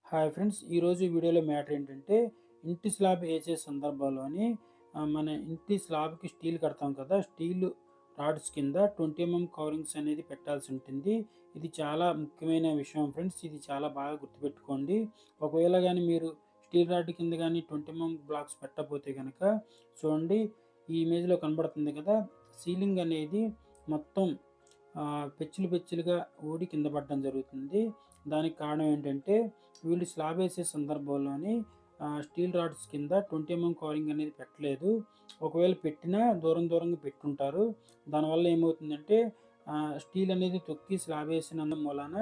Hi friends, ఈరోజు వీడియోలో matter ఏంటంటే ఇంటి స్లాబ్ వేసే సందర్భంలోని మన ఇంటి స్లాబ్కి స్టీల్ కడతాం కదా, స్టీల్ రాడ్స్ కింద 20 కవరింగ్స్ అనేది పెట్టాల్సి ఉంటుంది. ఇది చాలా ముఖ్యమైన విషయం ఫ్రెండ్స్, ఇది చాలా బాగా గుర్తుపెట్టుకోండి. ఒకవేళ కానీ మీరు స్టీల్ రాడ్ కింద కానీ 20 బ్లాక్స్ పెట్టకపోతే కనుక చూడండి, ఈ ఇమేజ్లో కనబడుతుంది కదా, సీలింగ్ అనేది మొత్తం పెచ్చులు పెచ్చులుగా ఊడి కింద పడడం జరుగుతుంది. దానికి కారణం ఏంటంటే వీళ్ళు స్లాబ్ వేసే సందర్భంలోని స్టీల్ రాడ్స్ కింద 20 కవరింగ్ అనేది పెట్టలేదు. ఒకవేళ పెట్టినా దూరం దూరంగా పెట్టుంటారు. దానివల్ల ఏమవుతుందంటే స్టీల్ అనేది తొక్కి స్లాబ్ వేసినందు మూలాన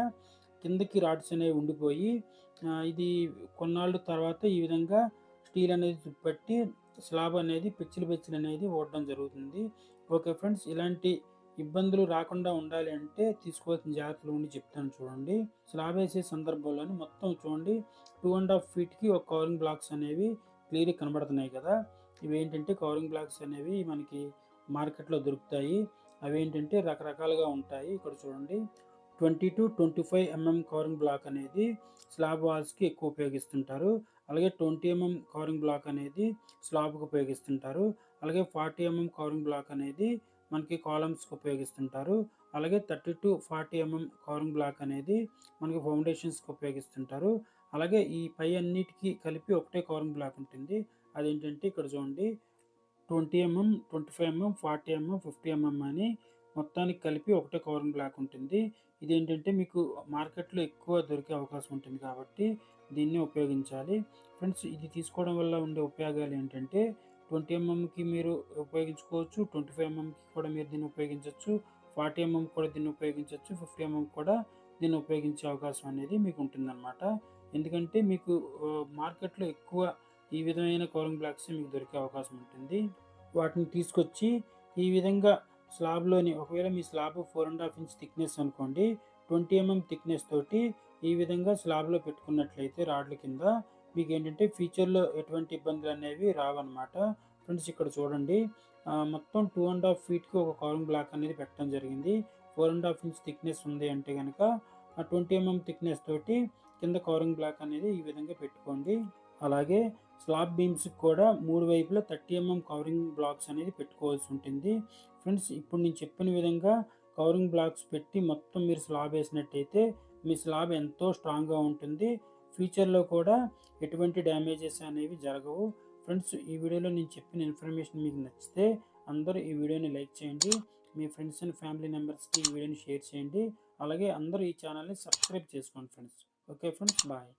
కిందకి రాడ్స్ అనేవి ఉండిపోయి ఇది కొన్నాళ్ళు తర్వాత ఈ విధంగా స్టీల్ అనేది తుప్పట్టి స్లాబ్ అనేది పెచ్చులు పెచ్చులు అనేది ఊడడం జరుగుతుంది. ఓకే ఫ్రెండ్స్, ఇలాంటి ఇబ్బందులు రాకుండా ఉండాలి అంటే తీసుకోవాల్సిన జాగ్రత్తలు ఉండి చెప్తాను చూడండి. స్లాబ్ వేసే సందర్భంలోని మొత్తం చూడండి 2.5 ఫీట్‌కి ఒక కవరింగ్ బ్లాక్స్ అనేవి క్లియర్‌గా కనబడుతున్నాయి కదా. ఇవేంటంటే కవరింగ్ బ్లాక్స్ అనేవి మనకి మార్కెట్‌లో దొరుకుతాయి. అవేంటంటే రకరకాలుగా ఉంటాయి. ఇక్కడ చూడండి 20-25 కవరింగ్ బ్లాక్ అనేది స్లాబ్ వాల్స్‌కి ఎక్కువ ఉపయోగిస్తుంటారు. అలాగే 20 కవరింగ్ బ్లాక్ అనేది స్లాబ్‌కి ఉపయోగిస్తుంటారు. అలాగే 40 కవరింగ్ బ్లాక్ అనేది మనకి కాలమ్స్‌కి ఉపయోగిస్తుంటారు. అలాగే 30-40 కవరింగ్ బ్లాక్ అనేది మనకి ఫౌండేషన్స్‌కి ఉపయోగిస్తుంటారు. అలాగే ఈ పై అన్నిటికి కలిపి ఒకటే కవరింగ్ బ్లాక్ ఉంటుంది. అదేంటంటే ఇక్కడ చూడండి 20 25 40 50 అని మొత్తానికి కలిపి ఒకటే కవరింగ్ బ్లాక్ ఉంటుంది. ఇదేంటంటే మీకు మార్కెట్‌లో ఎక్కువ దొరికే అవకాశం ఉంటుంది కాబట్టి దీన్నే ఉపయోగించాలి. ఫ్రెండ్స్, ఇది తీసుకోవడం వల్ల ఉండే ఉపయోగాలు ఏంటంటే 20 మీరు ఉపయోగించుకోవచ్చు. 25 కూడా మీరు దీన్ని ఉపయోగించొచ్చు. 40 కూడా దీన్ని ఉపయోగించొచ్చు. 50 కూడా దీన్ని ఉపయోగించే అవకాశం అనేది మీకు ఉంటుందన్నమాట. ఎందుకంటే మీకు మార్కెట్‌లో ఎక్కువ ఈ విధమైన కవరింగ్ బ్లాక్సే మీకు దొరికే అవకాశం ఉంటుంది. వాటిని తీసుకొచ్చి ఈ విధంగా స్లాబ్‌లోని ఒకవేళ మీ స్లాబ్ 4½ ఇంచ్ థిక్‌నెస్ అనుకోండి, 20 థిక్‌నెస్ తోటి ఈ విధంగా స్లాబ్‌లో పెట్టుకున్నట్లయితే రాడ్ల కింద మీకేంటంటే ఫ్యూచర్‌లో ఎటువంటి ఇబ్బందులనేవి రావన్నమాట. ఫ్రెండ్స్, ఇక్కడ చూడండి మొత్తం 2½ ఫీట్‌కి ఒక కవరింగ్ బ్లాక్ అనేది పెట్టడం జరిగింది. 4½ ఇంచ్ థిక్‌నెస్ ఉంది అంటే గనక 20 థిక్‌నెస్ తోటి కింద కవరింగ్ బ్లాక్ అనేది ఈ విధంగా పెట్టుకోండి. అలాగే స్లాబ్ బీమ్స్‌కి కూడా 3 వైపులా 30 కవరింగ్ బ్లాక్స్ అనేది పెట్టుకోవాల్సి ఉంటుంది. ఫ్రెండ్స్, ఇప్పుడు నేను చెప్పిన విధంగా కవరింగ్ బ్లాక్స్ పెట్టి మొత్తం మీరు స్లాబ్ వేసినట్టయితే మీ స్లాబ్ ఎంతో స్ట్రాంగ్‌గా ఉంటుంది. ఫ్యూచర్‌లో కూడా ఎటువంటి డ్యామేజెస్ అనేవి జరగవు. ఫ్రెండ్స్, ఈ వీడియోలో నేను చెప్పిన ఇన్ఫర్మేషన్ మీకు నచ్చితే అందరూ ఈ వీడియోని లైక్ చేయండి. మీ ఫ్రెండ్స్ అండ్ ఫ్యామిలీ మెంబర్స్‌కి ఈ వీడియోని షేర్ చేయండి. అలాగే అందరూ ఈ ఛానల్‌ని సబ్స్క్రైబ్ చేసుకోండి ఫ్రెండ్స్. Okay friends, bye.